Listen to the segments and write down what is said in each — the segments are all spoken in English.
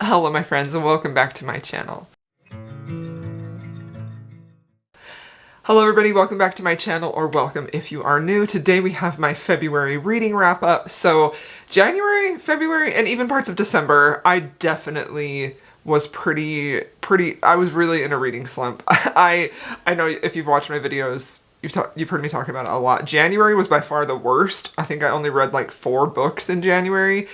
Hello my friends and welcome back to my channel. Hello everybody, welcome back to my channel, or welcome if you are new. Today we have my February reading wrap up. So January, February, and even parts of December, I definitely was I was really in a reading slump. I know if you've watched my videos, you've heard me talk about it a lot. January was by far the worst. I think I only read like 4 books in January.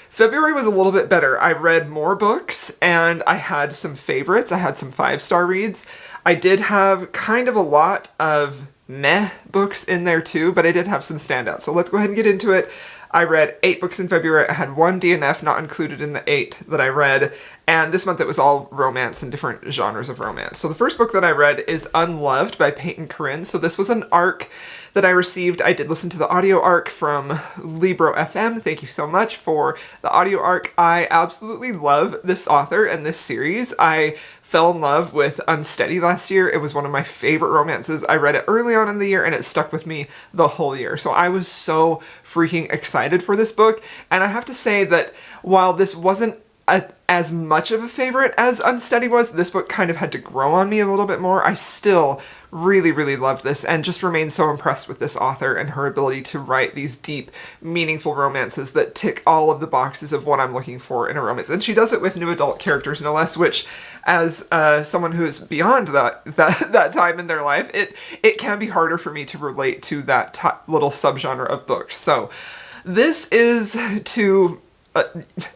February was a little bit better. I read more books and I had some favorites. I had some 5-star reads. I did have kind of a lot of meh books in there too, but I did have some standouts. So let's go ahead and get into it. I read 8 books in February. I had 1 DNF not included in the 8 that I read. And this month it was all romance and different genres of romance. So the first book that I read is Unloved by Peyton, Corinne. So this was an arc that I received. I did listen to the audio arc from Libro FM. Thank you so much for the audio arc. I absolutely love this author and this series. I fell in love with Unsteady last year. It was one of my favorite romances. I read it early on in the year and it stuck with me the whole year. So I was so freaking excited for this book. And I have to say that while this wasn't as much of a favorite as Unsteady was, this book kind of had to grow on me a little bit more. I still really loved this and just remained so impressed with this author and her ability to write these deep, meaningful romances that tick all of the boxes of what I'm looking for in a romance. And she does it with new adult characters, no less, which as someone who is beyond that time in their life, it can be harder for me to relate to that little subgenre of books. So this is to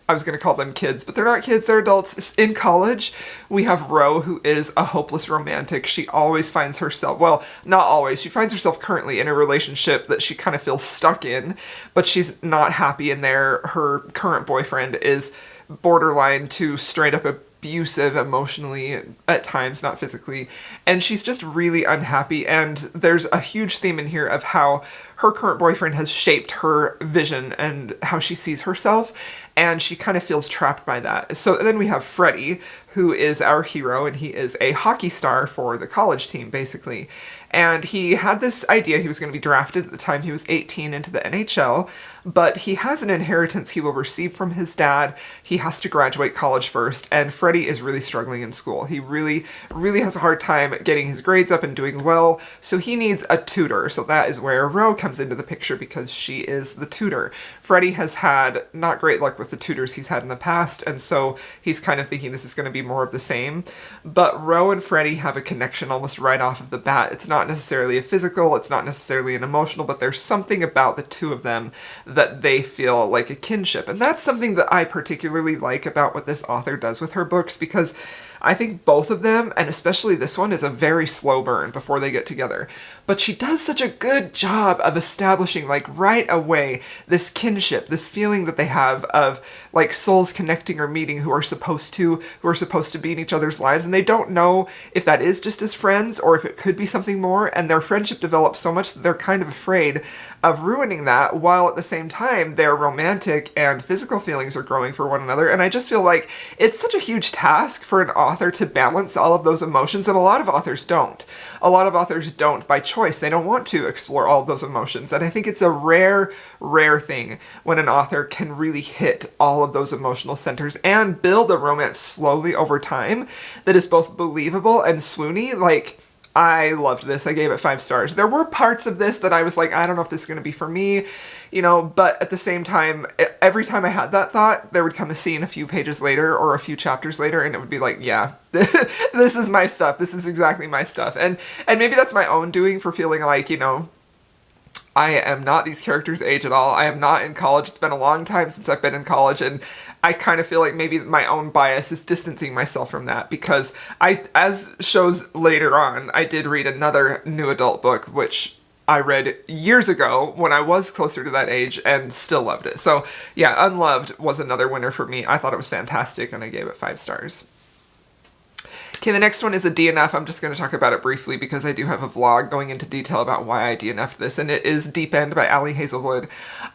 I was going to call them kids, but they're not kids, they're adults. In college, we have Ro, who is a hopeless romantic. She always finds herself, well, not always, she finds herself currently in a relationship that she kind of feels stuck in, but she's not happy in there. Her current boyfriend is borderline to straight up abusive emotionally at times, not physically, and she's just really unhappy. And there's a huge theme in here of how her current boyfriend has shaped her vision and how she sees herself, and she kind of feels trapped by that. So then we have Freddie, who is our hero, and he is a hockey star for the college team, basically. And he had this idea he was going to be drafted at the time he was 18 into the NHL, but he has an inheritance he will receive from his dad. He has to graduate college first, and Freddie is really struggling in school. He really has a hard time getting his grades up and doing well, so he needs a tutor. So that is where Ro comes into the picture, because she is the tutor. Freddie has had not great luck with the tutors he's had in the past, and so he's kind of thinking this is going to be more of the same. But Ro and Freddie have a connection almost right off of the bat. It's not necessarily a physical, it's not necessarily an emotional, but there's something about the two of them that they feel like a kinship. And that's something that I particularly like about what this author does with her books, because I think both of them, and especially this one, is a very slow burn before they get together. But she does such a good job of establishing, like, right away, this kinship, this feeling that they have of, like, souls connecting or meeting who are supposed to be in each other's lives, and they don't know if that is just as friends or if it could be something more, and their friendship develops so much that they're kind of afraid of ruining that, while at the same time their romantic and physical feelings are growing for one another. And I just feel like it's such a huge task for an author to balance all of those emotions, and a lot of authors don't. A lot of authors don't by choice. They don't want to explore all of those emotions, and I think it's a rare thing when an author can really hit all of those emotional centers and build a romance slowly over time that is both believable and swoony. Like, I loved this. I gave it 5 stars. There were parts of this that I was like, I don't know if this is going to be for me, you know, but at the same time, every time I had that thought, there would come a scene a few pages later or a few chapters later, and it would be like, yeah, this is my stuff. This is exactly my stuff. And maybe that's my own doing for feeling like, you know, I am not these characters' age at all. I am not in college. It's been a long time since I've been in college, and I kind of feel like maybe my own bias is distancing myself from that, because as shows later on, I did read another new adult book, which I read years ago when I was closer to that age and still loved it. So yeah, Unloved was another winner for me. I thought it was fantastic and I gave it 5 stars. Okay, the next one is a DNF. I'm just going to talk about it briefly because I do have a vlog going into detail about why I DNF'd this, and it is Deep End by Ali Hazelwood.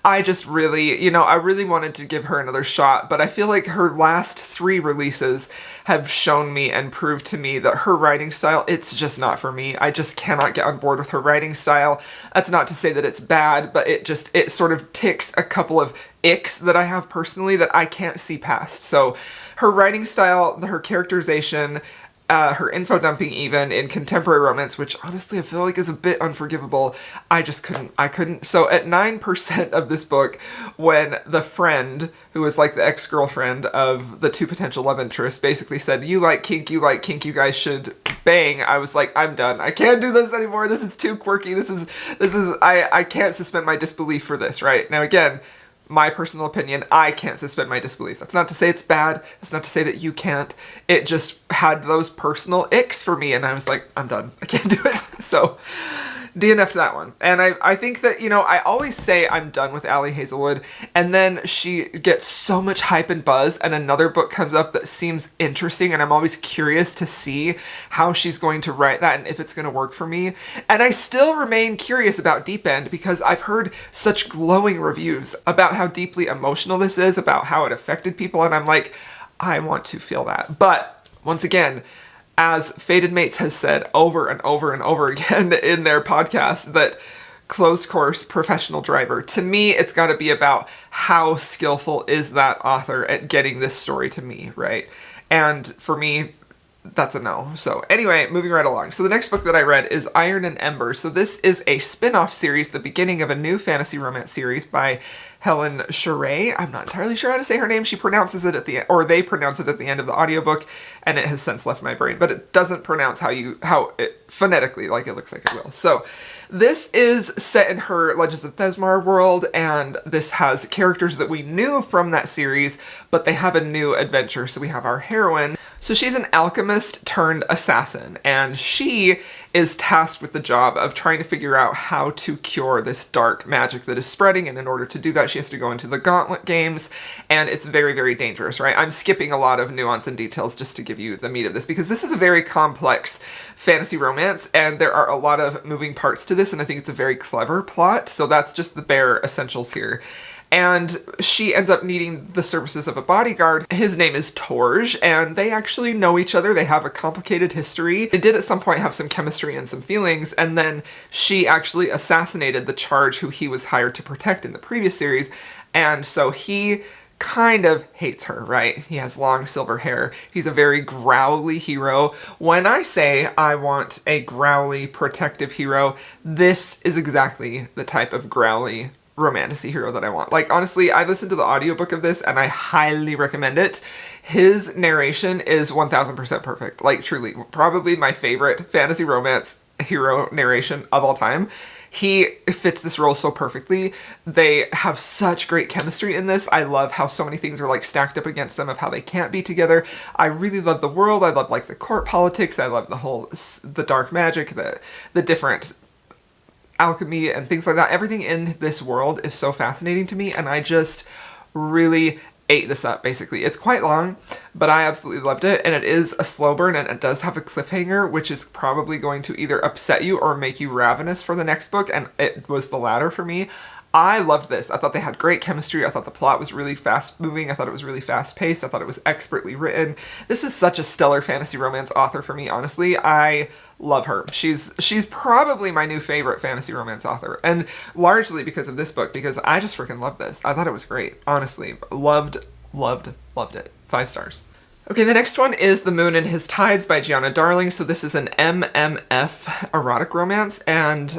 I just really, you know, I really wanted to give her another shot, but I feel like her last 3 releases have shown me and proved to me that her writing style, it's just not for me. I just cannot get on board with her writing style. That's not to say that it's bad, but it sort of ticks a couple of icks that I have personally that I can't see past. So her writing style, her characterization, her info dumping even in contemporary romance, which honestly I feel like is a bit unforgivable. I couldn't. So at 9% of this book, when the friend, who was like the ex-girlfriend of the two potential love interests, basically said, you like kink, you guys should bang, I was like, I'm done. I can't do this anymore. This is too quirky. I can't suspend my disbelief for this, right? Now again, my personal opinion, I can't suspend my disbelief. That's not to say it's bad. That's not to say that you can't. It just had those personal icks for me, and I was like, I'm done. I can't do it. So DNF'd that one. And I think that, you know, I always say I'm done with Ali Hazelwood, and then she gets so much hype and buzz, and another book comes up that seems interesting, and I'm always curious to see how she's going to write that and if it's going to work for me. And I still remain curious about Deep End because I've heard such glowing reviews about how deeply emotional this is, about how it affected people, and I'm like, I want to feel that. But once again, as Fated Mates has said over and over and over again in their podcast, that closed course professional driver, to me, it's got to be about how skillful is that author at getting this story to me, right? And for me, that's a no. So anyway, moving right along. So the next book that I read is Iron and Embers. So this is a spin-off series, the beginning of a new fantasy romance series by Helen Scheuerer. I'm not entirely sure how to say her name. She pronounces it at the end, or they pronounce it at the end of the audiobook, and it has since left my brain, but it doesn't pronounce how it phonetically like it looks like it will. So this is set in her Legends of Thesmar world, and this has characters that we knew from that series, but they have a new adventure. So we have our heroine. So she's an alchemist turned assassin, and she is tasked with the job of trying to figure out how to cure this dark magic that is spreading, and in order to do that, she has to go into the Gauntlet games, and it's very, very dangerous, right? I'm skipping a lot of nuance and details just to give you the meat of this, because this is a very complex fantasy romance, and there are a lot of moving parts to this, and I think it's a very clever plot, so that's just the bare essentials here. And she ends up needing the services of a bodyguard. His name is Torge, and they actually know each other. They have a complicated history. They did at some point have some chemistry and some feelings, and then she actually assassinated the charge who he was hired to protect in the previous series, and so he kind of hates her, right? He has long silver hair. He's a very growly hero. When I say I want a growly, protective hero, this is exactly the type of growly romantasy hero that I want. Like, honestly, I listened to the audiobook of this and I highly recommend it. His narration is 1000% perfect. Like, truly, probably my favorite fantasy romance hero narration of all time. He fits this role so perfectly. They have such great chemistry in this. I love how so many things are like stacked up against them of how they can't be together. I really love the world. I love like the court politics. I love the dark magic, the different alchemy and things like that. Everything in this world is so fascinating to me, and I just really ate this up, basically. It's quite long, but I absolutely loved it, and it is a slow burn, and it does have a cliffhanger, which is probably going to either upset you or make you ravenous for the next book, and it was the latter for me. I loved this. I thought they had great chemistry. I thought the plot was really fast-moving. I thought it was really fast-paced. I thought it was expertly written. This is such a stellar fantasy romance author for me, honestly. I love her. She's probably my new favorite fantasy romance author, and largely because of this book, because I just freaking love this. I thought it was great. Honestly, loved it. 5 stars. Okay, the next one is The Moon and His Tides by Giana Darling. So this is an MMF erotic romance, and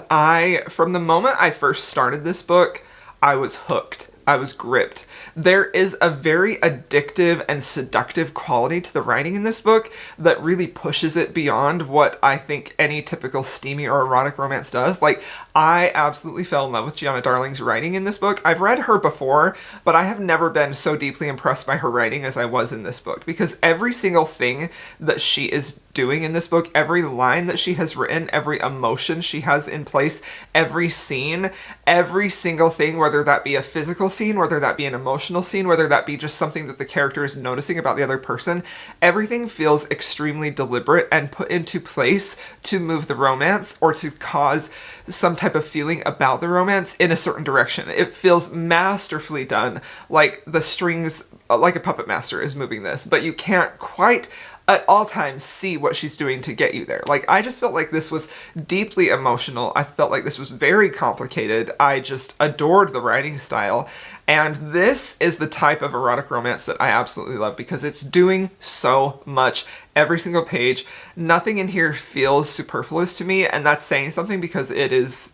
from the moment I first started this book, I was hooked. I was gripped. There is a very addictive and seductive quality to the writing in this book that really pushes it beyond what I think any typical steamy or erotic romance does. Like, I absolutely fell in love with Giana Darling's writing in this book. I've read her before, but I have never been so deeply impressed by her writing as I was in this book, because every single thing that she is doing in this book, every line that she has written, every emotion she has in place, every scene, every single thing, whether that be a physical scene, whether that be an emotional scene, whether that be just something that the character is noticing about the other person, everything feels extremely deliberate and put into place to move the romance or to cause some type of feeling about the romance in a certain direction. It feels masterfully done, like the strings, like a puppet master is moving this, but you can't quite at all times see what she's doing to get you there. Like, I just felt like this was deeply emotional. I felt like this was very complicated. I just adored the writing style. And this is the type of erotic romance that I absolutely love because it's doing so much every single page. Nothing in here feels superfluous to me, and that's saying something because it is,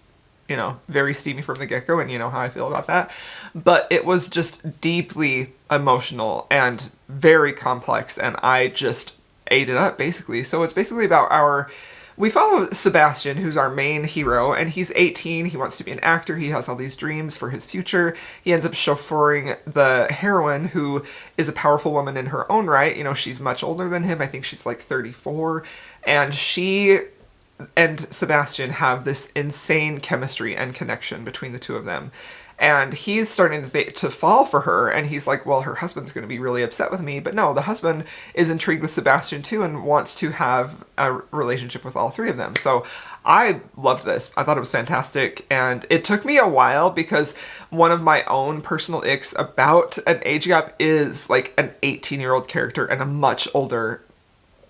you know, very steamy from the get-go, and you know how I feel about that. But it was just deeply emotional and very complex, and I just ate it up, basically. So it's basically about we follow Sebastian, who's our main hero, and he's 18, he wants to be an actor, he has all these dreams for his future. He ends up chauffeuring the heroine, who is a powerful woman in her own right. You know, she's much older than him, I think she's like 34, and she and Sebastian have this insane chemistry and connection between the two of them. And he's starting to fall for her, and he's like, well, her husband's going to be really upset with me. But no, the husband is intrigued with Sebastian too and wants to have a relationship with all three of them. So I loved this. I thought it was fantastic, and it took me a while because one of my own personal icks about an age gap is like an 18-year-old character and a much older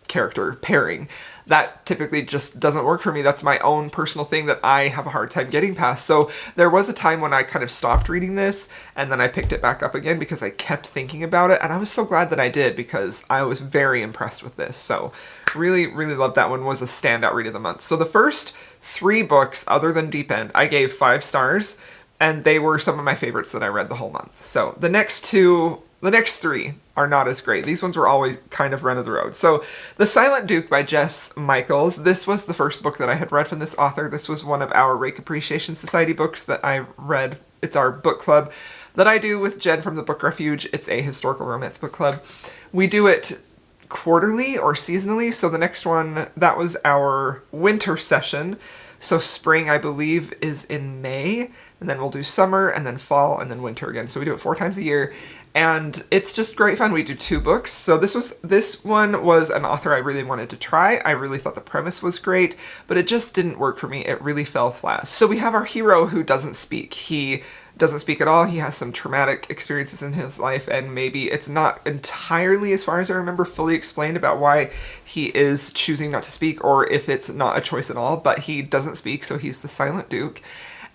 character pairing. That typically just doesn't work for me. That's my own personal thing that I have a hard time getting past. So there was a time when I kind of stopped reading this, and then I picked it back up again because I kept thinking about it, and I was so glad that I did because I was very impressed with this. So really, really loved that one. Was a standout read of the month. So the first 3 books, other than Deep End, I gave 5 stars, and they were some of my favorites that I read the whole month. So the next 3 are not as great. These ones were always kind of run of the road. So The Silent Duke by Jess Michaels. This was the first book that I had read from this author. This was one of our Rake Appreciation Society books that I read. It's our book club that I do with Jen from the Book Refuge. It's a historical romance book club. We do it quarterly or seasonally. So the next one, that was our winter session. So spring, I believe, is in May, and then we'll do summer, and then fall, and then winter again. So we do it 4 times a year, and it's just great fun. We do 2 books. So this one was an author I really wanted to try. I really thought the premise was great, but it just didn't work for me. It really fell flat. So we have our hero who doesn't speak. He doesn't speak at all. He has some traumatic experiences in his life, and maybe it's not entirely, as far as I remember, fully explained about why he is choosing not to speak, or if it's not a choice at all, but he doesn't speak, so he's the Silent Duke.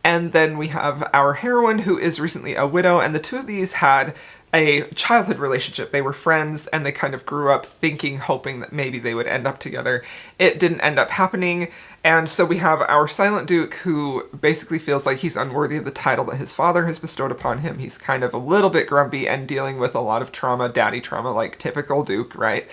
And then we have our heroine, who is recently a widow, and the two of these had a childhood relationship. They were friends, and they kind of grew up thinking, hoping that maybe they would end up together. It didn't end up happening, and so we have our Silent Duke, who basically feels like he's unworthy of the title that his father has bestowed upon him. He's kind of a little bit grumpy and dealing with a lot of trauma, daddy trauma, like typical Duke, right?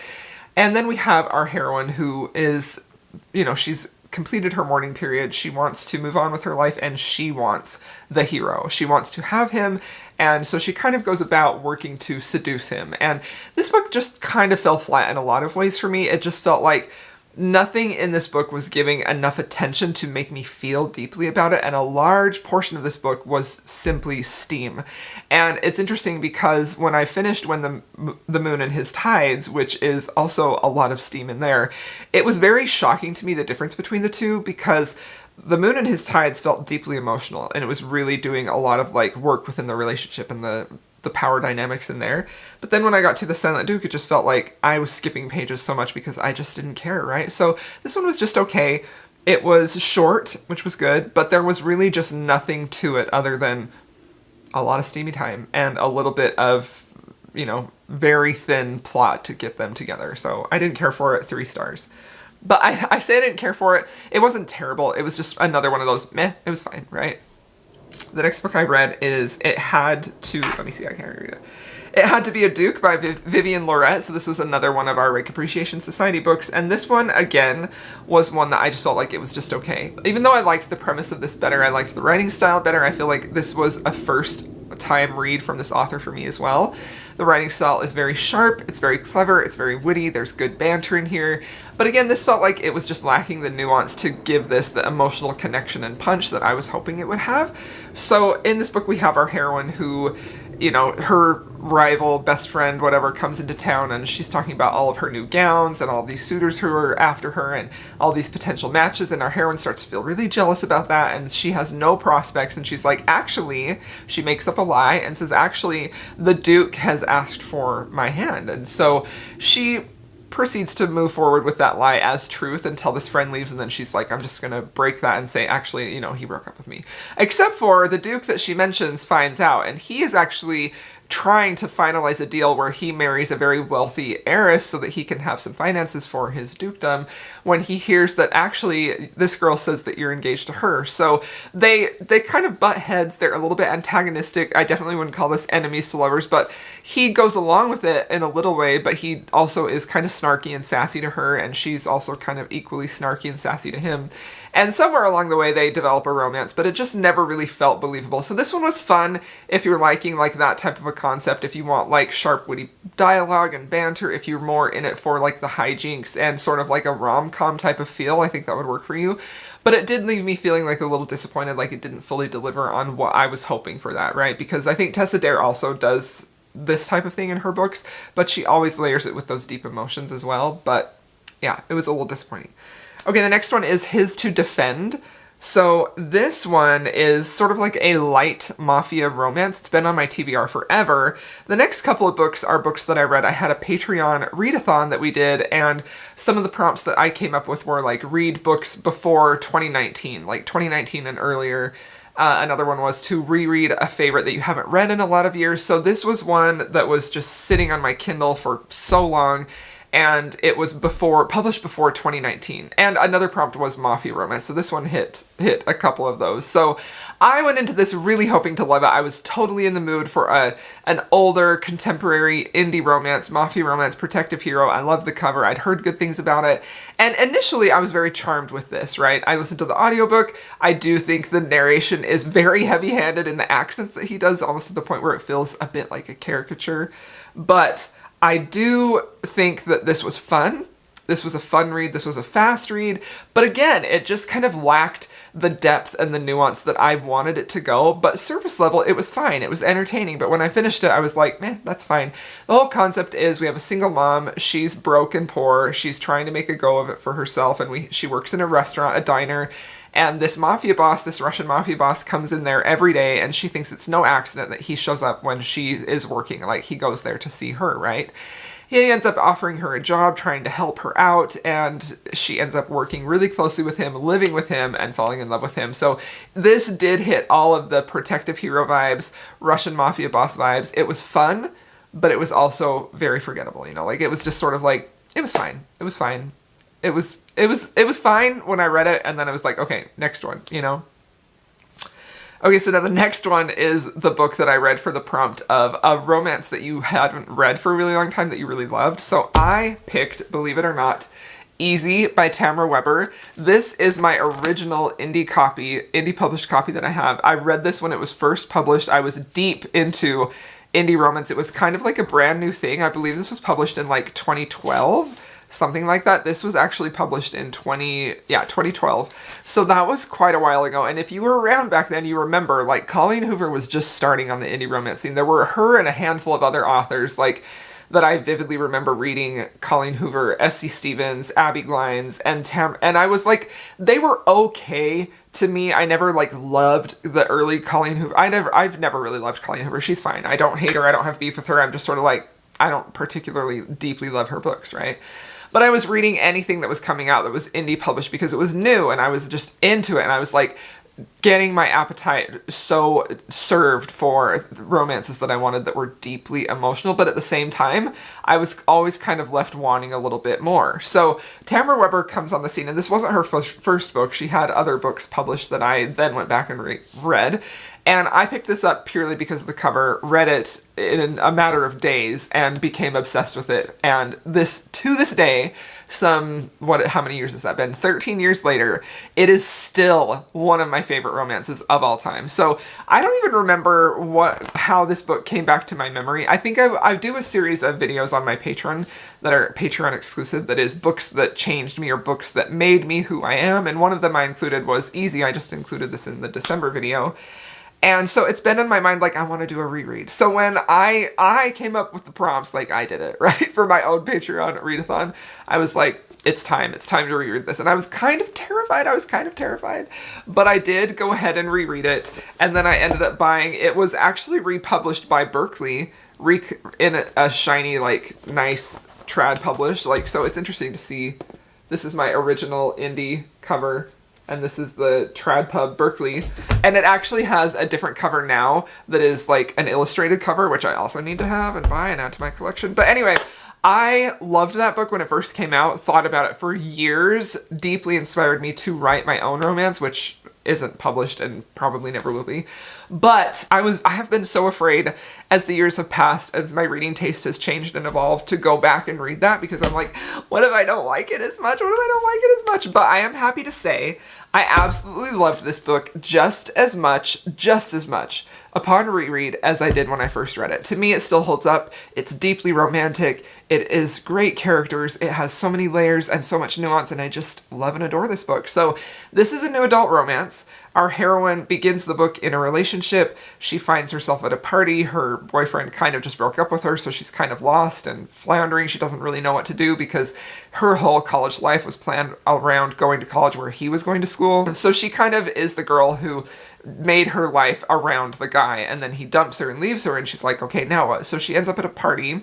And then we have our heroine, who is, you know, she's completed her mourning period. She wants to move on with her life, and she wants the hero. She wants to have him, and so she kind of goes about working to seduce him. And this book just kind of fell flat in a lot of ways for me. It just felt like nothing in this book was giving enough attention to make me feel deeply about it, and a large portion of this book was simply steam. And it's interesting because when I finished When the Moon and His Tides, which is also a lot of steam in there, it was very shocking to me, the difference between the two, because The Moon and His Tides felt deeply emotional, and it was really doing a lot of like work within the relationship and the power dynamics in there. But then when I got to The Silent Duke, it just felt like I was skipping pages so much because I just didn't care, right? So this one was just okay. It was short, which was good, but there was really just nothing to it other than a lot of steamy time and a little bit of, you know, very thin plot to get them together. So I didn't care for it. 3 stars. But I say I didn't care for it. It wasn't terrible. It was just another one of those, meh, it was fine, right? The next book I read is It Had to, let me see, I can't read it. It Had to Be a Duke by Vivienne Loret. So this was another one of our Rake Appreciation Society books. And this one, again, was one that I just felt like it was just okay. Even though I liked the premise of this better, I liked the writing style better, I feel like this was a first time read from this author for me as well. The writing style is very sharp, it's very clever, it's very witty, there's good banter in here. But again, this felt like it was just lacking the nuance to give this the emotional connection and punch that I was hoping it would have. So in this book we have our heroine who, you know, her rival, best friend, whatever, comes into town, and she's talking about all of her new gowns and all these suitors who are after her and all these potential matches, and our heroine starts to feel really jealous about that, and she has no prospects, and she's like, actually, she makes up a lie and says, actually, the Duke has asked for my hand. And so she proceeds to move forward with that lie as truth until this friend leaves, and then she's like, I'm just gonna break that and say, actually, you know, he broke up with me. Except for the Duke that she mentions finds out, and he is actually trying to finalize a deal where he marries a very wealthy heiress so that he can have some finances for his dukedom, when he hears that actually this girl says that you're engaged to her. So they kind of butt heads. They're a little bit antagonistic. I definitely wouldn't call this enemies to lovers, but he goes along with it in a little way, but he also is kind of snarky and sassy to her, and she's also kind of equally snarky and sassy to him. And somewhere along the way they develop a romance, but it just never really felt believable. So this one was fun if you're liking like that type of a concept, if you want like sharp, witty dialogue and banter, if you're more in it for like the hijinks and sort of like a rom-com type of feel, I think that would work for you. But it did leave me feeling like a little disappointed, like it didn't fully deliver on what I was hoping for that, right? Because I think Tessa Dare also does this type of thing in her books, but she always layers it with those deep emotions as well. But yeah, it was a little disappointing. Okay, the next one is His to Defend. So this one is sort of like a light mafia romance. It's been on my TBR forever. The next couple of books are books that I read. I had a Patreon readathon that we did, and some of the prompts that I came up with were like read books before 2019, like 2019 and earlier. Another one was to reread a favorite that you haven't read in a lot of years. So this was one that was just sitting on my Kindle for so long, and it was published before 2019. And another prompt was mafia romance, so this one hit a couple of those. So I went into this really hoping to love it. I was totally in the mood for an older, contemporary indie romance, mafia romance, protective hero. I loved the cover. I'd heard good things about it. And initially I was very charmed with this, right? I listened to the audiobook. I do think the narration is very heavy-handed in the accents that he does, almost to the point where it feels a bit like a caricature. But I do think that this was fun. This was a fun read. This was a fast read. But again, it just kind of lacked the depth and the nuance that I wanted it to go. But surface level, it was fine. It was entertaining. But when I finished it, I was like, meh, that's fine. The whole concept is we have a single mom. She's broke and poor. She's trying to make a go of it for herself. And she works in a restaurant, a diner. And this mafia boss, this Russian mafia boss, comes in there every day, and she thinks it's no accident that he shows up when she is working. Like, he goes there to see her, right? He ends up offering her a job, trying to help her out, and she ends up working really closely with him, living with him, and falling in love with him. So this did hit all of the protective hero vibes, Russian mafia boss vibes. It was fun, but it was also very forgettable, you know? Like, it was just sort of like, it was fine. It was fine. It was fine when I read it, and then I was like, okay, next one, you know? Okay, so now the next one is the book that I read for the prompt of a romance that you hadn't read for a really long time that you really loved. So I picked, believe it or not, Easy by Tammara Weber. This is my original indie published copy that I have. I read this when it was first published. I was deep into indie romance. It was kind of like a brand new thing. I believe this was published in like 2012. Something like that. This was actually published in 2012. So that was quite a while ago. And if you were around back then, you remember, like, Colleen Hoover was just starting on the indie romance scene. There were her and a handful of other authors, like, that I vividly remember reading: Colleen Hoover, S.C. Stevens, Abby Glines, and I was like, they were okay to me. I never, like, loved the early Colleen Hoover. I've never really loved Colleen Hoover. She's fine. I don't hate her. I don't have beef with her. I'm just sort of like, I don't particularly deeply love her books, right? But I was reading anything that was coming out that was indie published because it was new, and I was just into it, and I was like getting my appetite so served for romances that I wanted that were deeply emotional, but at the same time, I was always kind of left wanting a little bit more. So Tammara Weber comes on the scene, and this wasn't her first book. She had other books published that I then went back and read. And I picked this up purely because of the cover, read it in a matter of days, and became obsessed with it. And to this day, how many years has that been? 13 years later, it is still one of my favorite romances of all time. So I don't even remember how this book came back to my memory. I think I do a series of videos on my Patreon that are Patreon exclusive, that is books that changed me or books that made me who I am. And one of them I included was Easy. I just included this in the December video. And so it's been in my mind, like, I want to do a reread. So when I came up with the prompts, like, I did it, right? For my own Patreon readathon, I was like, it's time to reread this. And I was kind of terrified. But I did go ahead and reread it. And then I ended up buying, it was actually republished by Berkeley in a shiny, like, nice trad published. Like, so it's interesting to see. This is my original indie cover, and this is the Trad Pub Berkeley. And it actually has a different cover now that is like an illustrated cover, which I also need to have and buy and add to my collection. But anyway, I loved that book when it first came out, thought about it for years, deeply inspired me to write my own romance, which isn't published and probably never will be. But I have been so afraid as the years have passed, as my reading taste has changed and evolved, to go back and read that, because I'm like, what if I don't like it as much? What if I don't like it as much? But I am happy to say I absolutely loved this book just as much upon reread as I did when I first read it. To me, it still holds up. It's deeply romantic. It is great characters. It has so many layers and so much nuance, and I just love and adore this book. So this is a new adult romance. Our heroine begins the book in a relationship. She finds herself at a party. Her boyfriend kind of just broke up with her, so she's kind of lost and floundering. She doesn't really know what to do because her whole college life was planned around going to college where he was going to school. So she kind of is the girl who made her life around the guy, and then he dumps her and leaves her, and she's like, okay, now what? So she ends up at a party,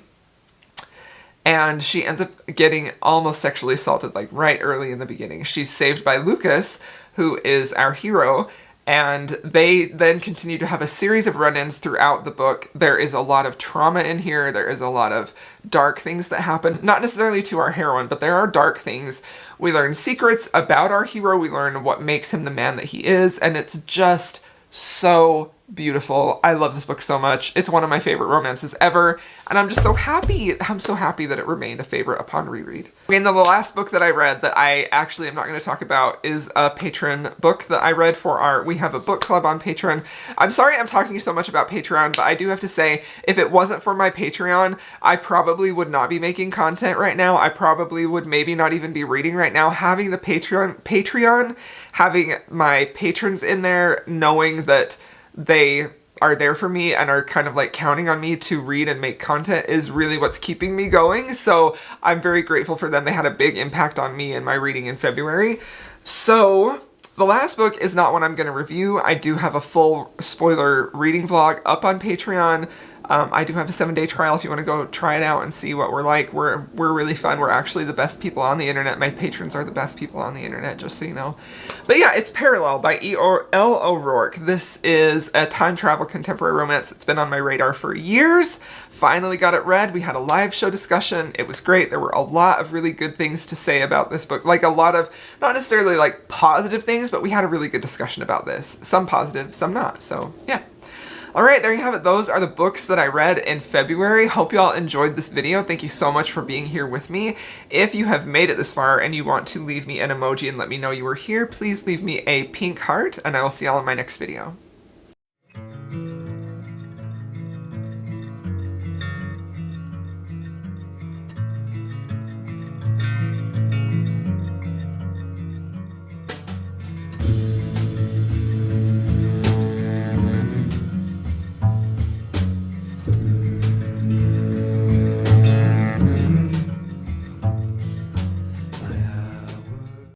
and she ends up getting almost sexually assaulted, like right early in the beginning. She's saved by Lucas, who is our hero, and they then continue to have a series of run-ins throughout the book. There is a lot of trauma in here. There is a lot of dark things that happen, not necessarily to our heroine, but there are dark things. We learn secrets about our hero. We learn what makes him the man that he is, and it's just so beautiful. I love this book so much. It's one of my favorite romances ever, and I'm just so happy. I'm so happy that it remained a favorite upon reread. And the last book that I read that I actually am not going to talk about is a Patreon book that I read for we have a book club on Patreon. I'm sorry I'm talking so much about Patreon, but I do have to say, if it wasn't for my Patreon, I probably would not be making content right now. I probably would maybe not even be reading right now. Having the Patreon, having my patrons in there, knowing that they are there for me and are kind of like counting on me to read and make content is really what's keeping me going. So I'm very grateful for them. They had a big impact on me and my reading in February. So the last book is not one I'm going to review. I do have a full spoiler reading vlog up on Patreon. I do have a 7-day trial if you want to go try it out and see what we're like. We're really fun. We're actually the best people on the internet. My patrons are the best people on the internet, just so you know. But yeah, it's Parallel by Elle O'Rourke. This is a time travel contemporary romance. It's been on my radar for years. Finally got it read. We had a live show discussion. It was great. There were a lot of really good things to say about this book. Like a lot of, not necessarily like positive things, but we had a really good discussion about this. Some positive, some not. So yeah. Alright, there you have it. Those are the books that I read in February. Hope you all enjoyed this video. Thank you so much for being here with me. If you have made it this far and you want to leave me an emoji and let me know you were here, please leave me a pink heart, and I will see y'all in my next video.